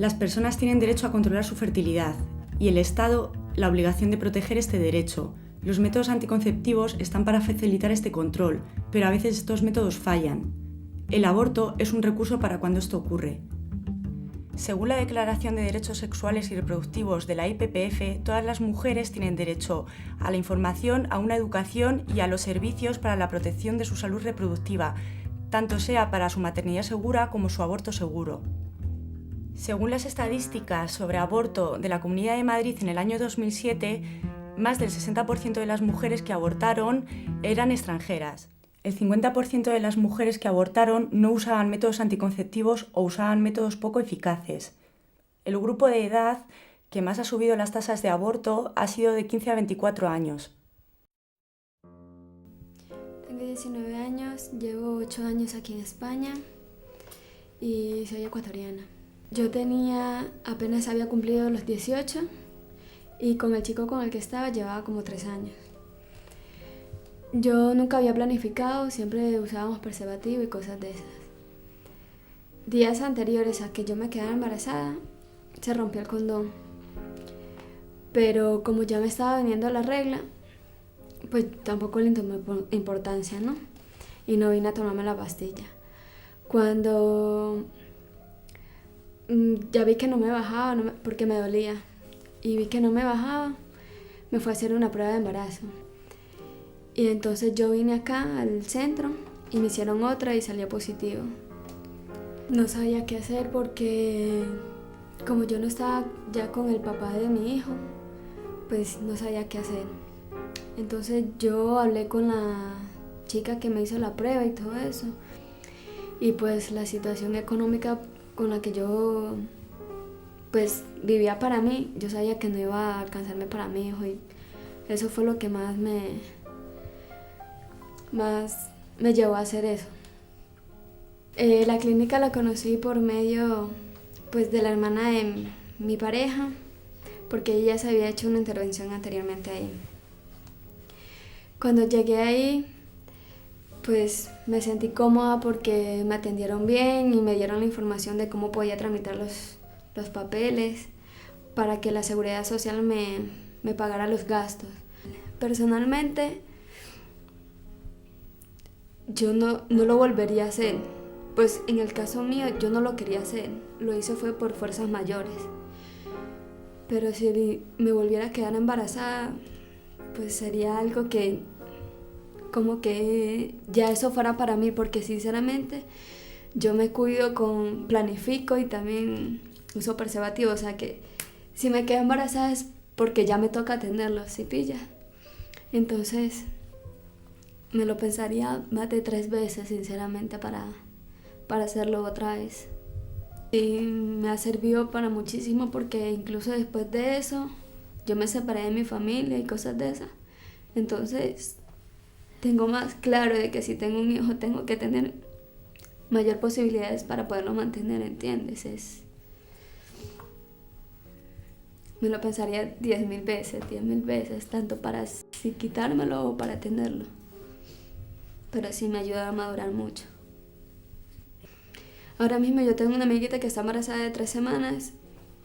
Las personas tienen derecho a controlar su fertilidad y el Estado la obligación de proteger este derecho. Los métodos anticonceptivos están para facilitar este control, pero a veces estos métodos fallan. El aborto es un recurso para cuando esto ocurre. Según la Declaración de Derechos Sexuales y Reproductivos de la IPPF, todas las mujeres tienen derecho a la información, a una educación y a los servicios para la protección de su salud reproductiva, tanto sea para su maternidad segura como su aborto seguro. Según las estadísticas sobre aborto de la Comunidad de Madrid en el año 2007, más del 60% de las mujeres que abortaron eran extranjeras. El 50% de las mujeres que abortaron no usaban métodos anticonceptivos o usaban métodos poco eficaces. El grupo de edad que más ha subido las tasas de aborto ha sido de 15 a 24 años. Tengo 19 años, llevo 8 años aquí en España y soy ecuatoriana. Yo apenas había cumplido los 18 y con el chico con el que estaba llevaba como 3 años. Yo nunca había planificado, siempre usábamos preservativo y cosas de esas. Días anteriores a que yo me quedara embarazada, se rompió el condón. Pero como ya me estaba viniendo la regla, pues tampoco le tomé importancia, ¿no? Y no vine a tomarme la pastilla. Cuando ya vi que no me bajaba, porque me dolía, y vi que no me bajaba, me fui a hacer una prueba de embarazo. Y entonces yo vine acá al centro y me hicieron otra y salió positivo. No sabía qué hacer porque como yo no estaba ya con el papá de mi hijo, pues no sabía qué hacer. Entonces yo hablé con la chica que me hizo la prueba y todo eso. Y pues la situación económica con la que yo pues vivía para mí, yo sabía que no iba a alcanzarme para mi hijo y eso fue lo que más me llevó a hacer eso. La clínica la conocí por medio pues de la hermana de mi pareja, porque ella se había hecho una intervención anteriormente ahí. Cuando llegué ahí, pues me sentí cómoda porque me atendieron bien y me dieron la información de cómo podía tramitar los papeles para que la Seguridad Social me pagara los gastos. Personalmente, yo no lo volvería a hacer. Pues en el caso mío, yo no lo quería hacer. Lo hice fue por fuerzas mayores. Pero si me volviera a quedar embarazada, pues sería algo que como que ya eso fuera para mí, porque sinceramente yo me cuido planifico y también uso preservativo, o sea que si me quedo embarazada es porque ya me toca atenderlo, ¿sí pilla? Entonces me lo pensaría más de 3 veces sinceramente para hacerlo otra vez. Y me ha servido para muchísimo porque incluso después de eso yo me separé de mi familia y cosas de esas. Entonces tengo más claro de que si tengo un hijo tengo que tener mayor posibilidades para poderlo mantener, ¿entiendes? Me lo pensaría 10.000 veces, tanto para si quitármelo o para tenerlo. Pero sí me ayuda a madurar mucho. Ahora mismo yo tengo una amiguita que está embarazada de 3 semanas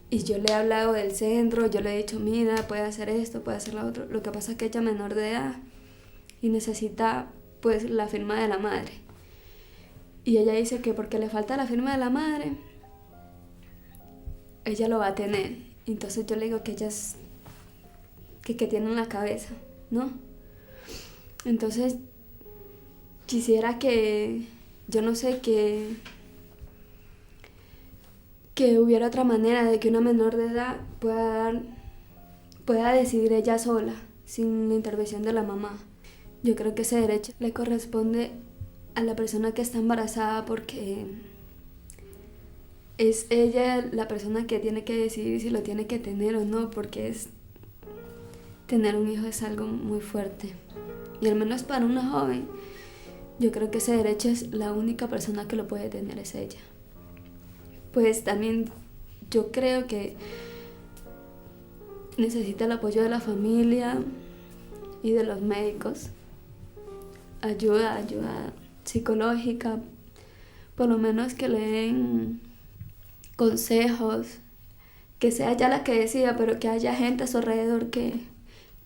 y yo le he hablado del centro, yo le he dicho, mira, puede hacer esto, puede hacer lo otro. Lo que pasa es que ella es menor de edad y necesita pues la firma de la madre. Y ella dice que porque le falta la firma de la madre, ella lo va a tener. Entonces yo le digo que ella es que tiene en la cabeza, ¿no? Entonces quisiera que, yo no sé, que hubiera otra manera de que una menor de edad pueda decidir ella sola, sin la intervención de la mamá. Yo creo que ese derecho le corresponde a la persona que está embarazada porque es ella la persona que tiene que decidir si lo tiene que tener o no, porque tener un hijo es algo muy fuerte. Y al menos para una joven, yo creo que ese derecho es la única persona que lo puede tener, es ella. Pues también yo creo que necesita el apoyo de la familia y de los médicos. Ayuda psicológica, por lo menos que le den consejos que sea ella la que decida, pero que haya gente a su alrededor que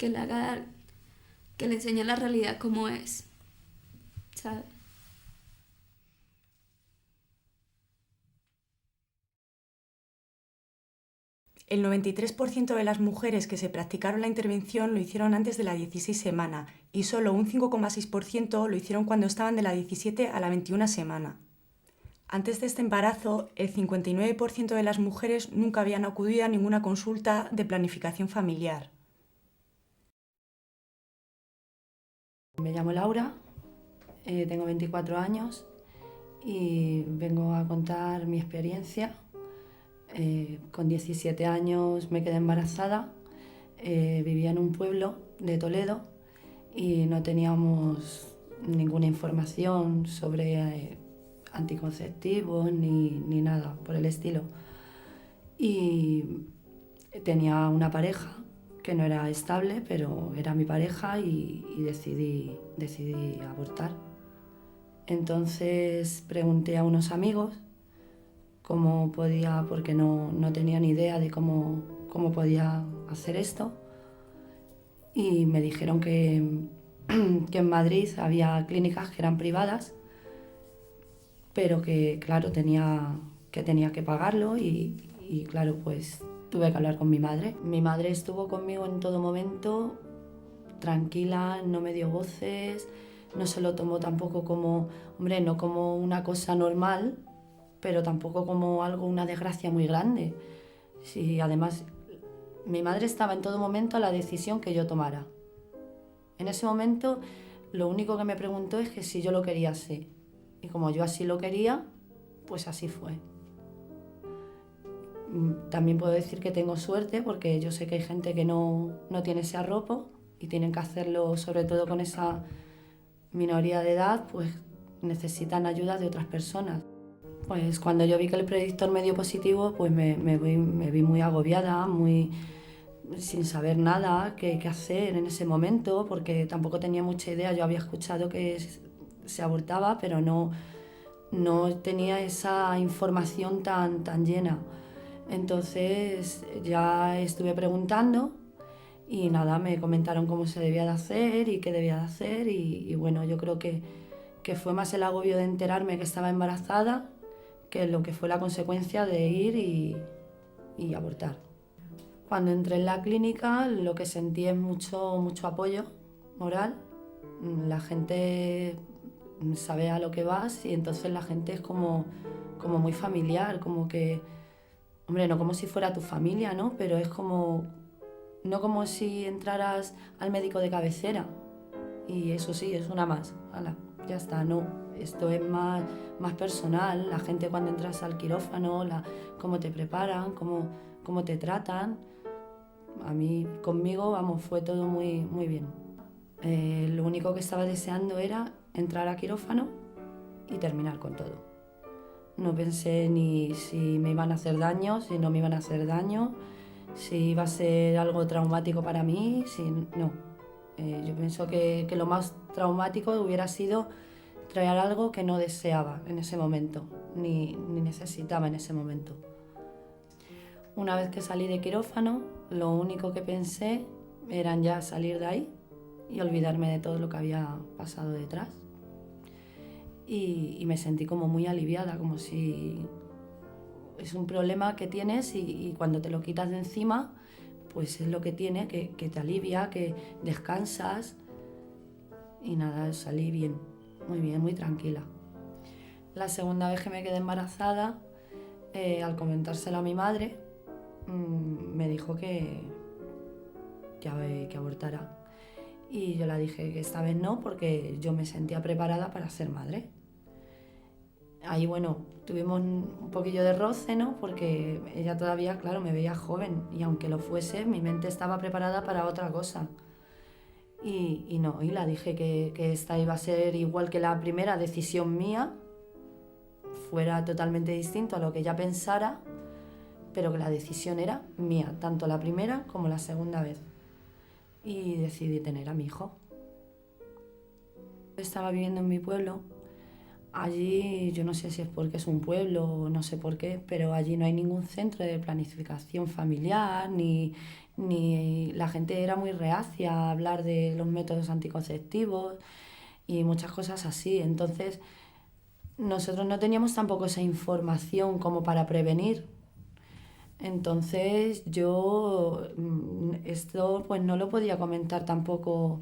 le haga, que le enseñe la realidad como es, ¿sabes? El 93% de las mujeres que se practicaron la intervención lo hicieron antes de la 16 semana y solo un 5,6% lo hicieron cuando estaban de la 17 a la 21 semana. Antes de este embarazo, el 59% de las mujeres nunca habían acudido a ninguna consulta de planificación familiar. Me llamo Laura, tengo 24 años y vengo a contar mi experiencia. Con 17 años me quedé embarazada, vivía en un pueblo de Toledo y no teníamos ninguna información sobre anticonceptivos ni nada por el estilo. Y tenía una pareja que no era estable, pero era mi pareja y decidí abortar. Entonces pregunté a unos amigos cómo podía, porque no tenía ni idea de cómo podía hacer esto, y me dijeron que en Madrid había clínicas que eran privadas, pero que claro, tenía que pagarlo y claro, pues tuve que hablar con mi madre. Mi madre estuvo conmigo en todo momento, tranquila, no me dio voces, no se lo tomó tampoco como, hombre, no como una cosa normal, pero tampoco como una desgracia muy grande. Sí, además, mi madre estaba en todo momento a la decisión que yo tomara. En ese momento, lo único que me preguntó es que si yo lo quería así. Y como yo así lo quería, pues así fue. También puedo decir que tengo suerte porque yo sé que hay gente que no tiene ese arropo y tienen que hacerlo, sobre todo con esa minoría de edad, pues necesitan ayuda de otras personas. Pues cuando yo vi que el predictor me dio positivo, pues me vi muy agobiada, muy sin saber nada qué hacer en ese momento, porque tampoco tenía mucha idea. Yo había escuchado que se abortaba, pero no tenía esa información tan llena. Entonces ya estuve preguntando y nada, me comentaron cómo se debía de hacer y qué debía de hacer y bueno, yo creo que fue más el agobio de enterarme que estaba embarazada que lo que fue la consecuencia de ir y abortar. Cuando entré en la clínica lo que sentí es mucho apoyo moral. La gente sabe a lo que vas y entonces la gente es como muy familiar, como que, hombre, no como si fuera tu familia, ¿no? Pero es como, no como si entraras al médico de cabecera y eso sí, es una más, hala, ya está, no. Esto es más personal, la gente cuando entras al quirófano, cómo te preparan, cómo te tratan. A mí, conmigo, vamos, fue todo muy bien. Lo único que estaba deseando era entrar a quirófano y terminar con todo. No pensé ni si me iban a hacer daño, si no me iban a hacer daño, si iba a ser algo traumático para mí, no. Yo pienso que lo más traumático hubiera sido traer algo que no deseaba en ese momento, ni necesitaba en ese momento. Una vez que salí de quirófano, lo único que pensé era ya salir de ahí y olvidarme de todo lo que había pasado detrás. Y me sentí como muy aliviada, como si es un problema que tienes y cuando te lo quitas de encima, pues es lo que tiene, que te alivia, que descansas y nada, salí bien, muy tranquila. La segunda vez que me quedé embarazada, al comentárselo a mi madre, me dijo que abortara. Y yo le dije que esta vez no, porque yo me sentía preparada para ser madre. Ahí, bueno, tuvimos un poquillo de roce, ¿no? Porque ella todavía, claro, me veía joven y aunque lo fuese, mi mente estaba preparada para otra cosa. Y no, y le dije que esta iba a ser igual que la primera decisión mía, fuera totalmente distinto a lo que ella pensara, pero que la decisión era mía, tanto la primera como la segunda vez. Y decidí tener a mi hijo. Estaba viviendo en mi pueblo Allí, yo no sé si es porque es un pueblo o no sé por qué, pero allí no hay ningún centro de planificación familiar, ni la gente era muy reacia a hablar de los métodos anticonceptivos y muchas cosas así. Entonces, nosotros no teníamos tampoco esa información como para prevenir. Entonces, yo esto pues no lo podía comentar tampoco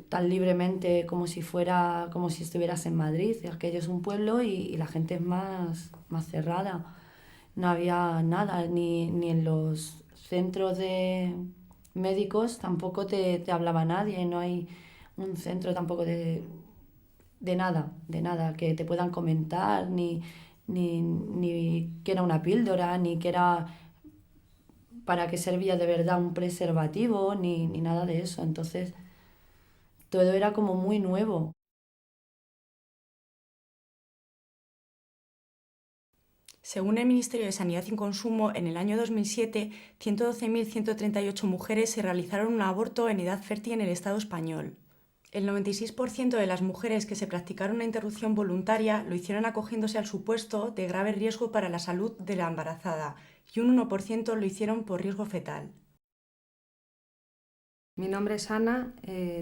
tan libremente como si fuera, como si estuvieras en Madrid. Aquello es un pueblo y la gente es más cerrada. No había nada, ni en los centros de médicos tampoco te hablaba nadie, no hay un centro tampoco de nada que te puedan comentar, ni que era una píldora, ni que era para qué servía de verdad un preservativo, ni nada de eso. Entonces, todo era como muy nuevo. Según el Ministerio de Sanidad y Consumo, en el año 2007, 112.138 mujeres se realizaron un aborto en edad fértil en el Estado español. El 96% de las mujeres que se practicaron una interrupción voluntaria lo hicieron acogiéndose al supuesto de grave riesgo para la salud de la embarazada y un 1% lo hicieron por riesgo fetal. Mi nombre es Ana,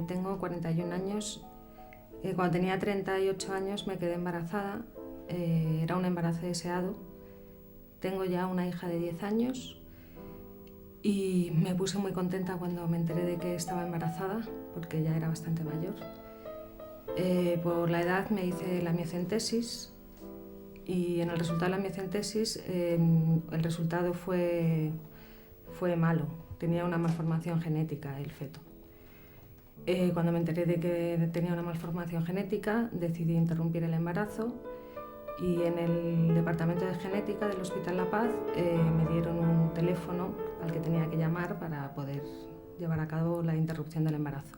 tengo 41 años. Cuando tenía 38 años me quedé embarazada, era un embarazo deseado. Tengo ya una hija de 10 años y me puse muy contenta cuando me enteré de que estaba embarazada, porque ya era bastante mayor. Por la edad me hice la miocentesis y en el resultado de la miocentesis el resultado fue malo, tenía una malformación genética el feto. Cuando me enteré de que tenía una malformación genética, decidí interrumpir el embarazo y en el departamento de genética del Hospital La Paz me dieron un teléfono al que tenía que llamar para poder llevar a cabo la interrupción del embarazo.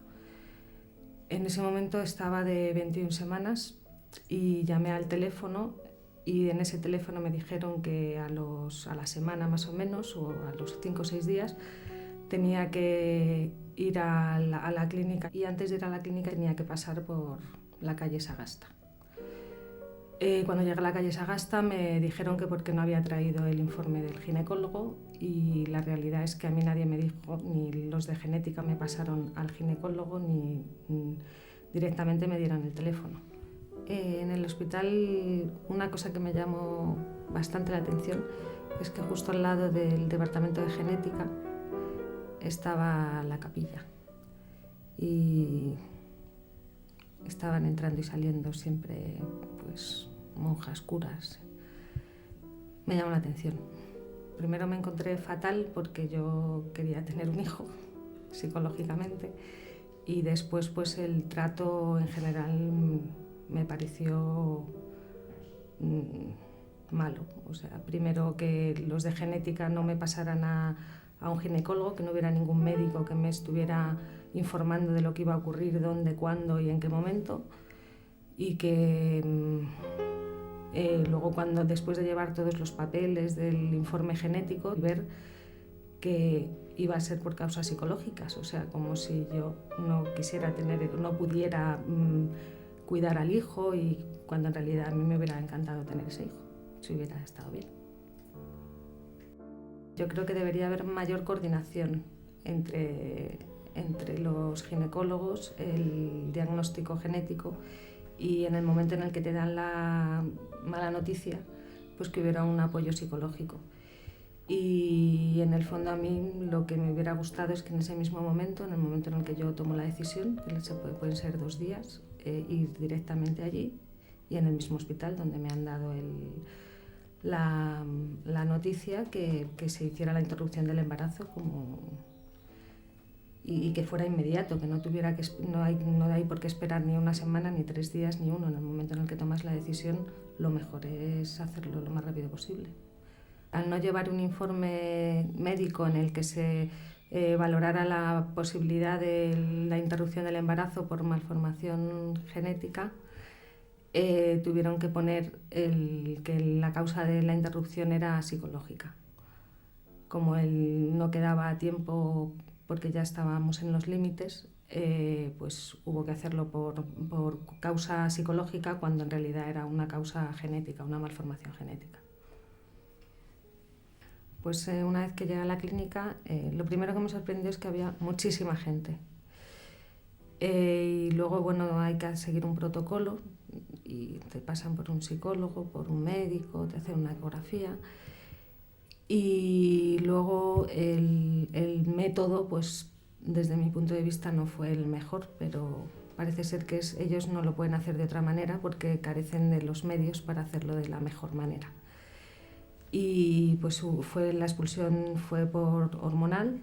En ese momento estaba de 21 semanas y llamé al teléfono y en ese teléfono me dijeron que a la semana más o menos, o a los 5 o 6 días, tenía que ir a la clínica y antes de ir a la clínica tenía que pasar por la calle Sagasta. Cuando llegué a la calle Sagasta me dijeron que porque no había traído el informe del ginecólogo y la realidad es que a mí nadie me dijo, ni los de genética me pasaron al ginecólogo ni directamente me dieron el teléfono. En el hospital una cosa que me llamó bastante la atención es que justo al lado del departamento de genética estaba la capilla y estaban entrando y saliendo siempre pues monjas, curas. Me llamó la atención. Primero me encontré fatal porque yo quería tener un hijo psicológicamente y después pues el trato en general me pareció malo. O sea, primero que los de genética no me pasaran a un ginecólogo, que no hubiera ningún médico que me estuviera informando de lo que iba a ocurrir, dónde, cuándo y en qué momento. Y que luego después de llevar todos los papeles del informe genético, ver que iba a ser por causas psicológicas, o sea, como si yo no pudiera cuidar al hijo y cuando en realidad a mí me hubiera encantado tener ese hijo, si hubiera estado bien. Yo creo que debería haber mayor coordinación entre los ginecólogos, el diagnóstico genético y en el momento en el que te dan la mala noticia, pues que hubiera un apoyo psicológico. Y en el fondo a mí lo que me hubiera gustado es que en ese mismo momento, en el momento en el que yo tomo la decisión, que pueden ser 2 días, ir directamente allí y en el mismo hospital donde me han dado la noticia que se hiciera la interrupción del embarazo y que fuera inmediato, que no hay por qué esperar ni una semana, ni 3 días, ni uno. En el momento en el que tomas la decisión, lo mejor es hacerlo lo más rápido posible. Al no llevar un informe médico en el que se valorara la posibilidad de la interrupción del embarazo por malformación genética, tuvieron que poner que la causa de la interrupción era psicológica. Como no quedaba tiempo porque ya estábamos en los límites, pues hubo que hacerlo por causa psicológica cuando en realidad era una causa genética, una malformación genética. Pues una vez que llegué a la clínica, lo primero que me sorprendió es que había muchísima gente. Y luego, bueno, hay que seguir un protocolo y te pasan por un psicólogo, por un médico, te hacen una ecografía. Y luego el método, pues desde mi punto de vista no fue el mejor, pero parece ser que ellos no lo pueden hacer de otra manera porque carecen de los medios para hacerlo de la mejor manera. Y pues la expulsión fue por hormonal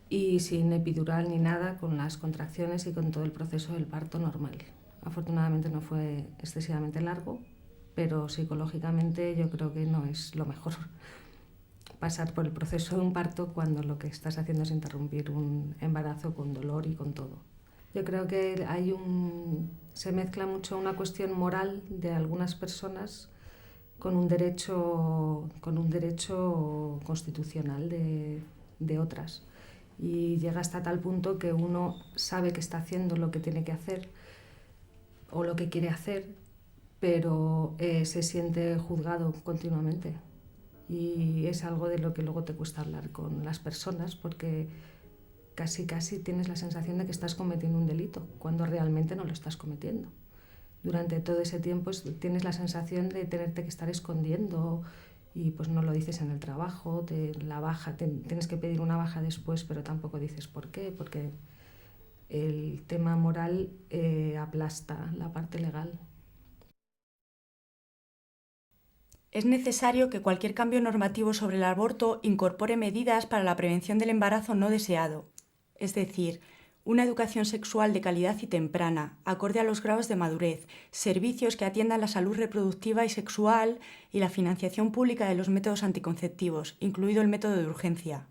y sin epidural ni nada, con las contracciones y con todo el proceso del parto normal. Afortunadamente no fue excesivamente largo, pero psicológicamente yo creo que no es lo mejor pasar por el proceso de un parto cuando lo que estás haciendo es interrumpir un embarazo con dolor y con todo. Yo creo que se mezcla mucho una cuestión moral de algunas personas con un derecho constitucional de otras. Y llega hasta tal punto que uno sabe que está haciendo lo que tiene que hacer o lo que quiere hacer, pero se siente juzgado continuamente. Y es algo de lo que luego te cuesta hablar con las personas porque casi tienes la sensación de que estás cometiendo un delito cuando realmente no lo estás cometiendo. Durante todo ese tiempo tienes la sensación de tenerte que estar escondiendo y pues no lo dices en el trabajo, tienes que pedir una baja después, pero tampoco dices por qué, porque el tema moral aplasta la parte legal. Es necesario que cualquier cambio normativo sobre el aborto incorpore medidas para la prevención del embarazo no deseado, es decir, una educación sexual de calidad y temprana, acorde a los grados de madurez, servicios que atiendan la salud reproductiva y sexual y la financiación pública de los métodos anticonceptivos, incluido el método de urgencia.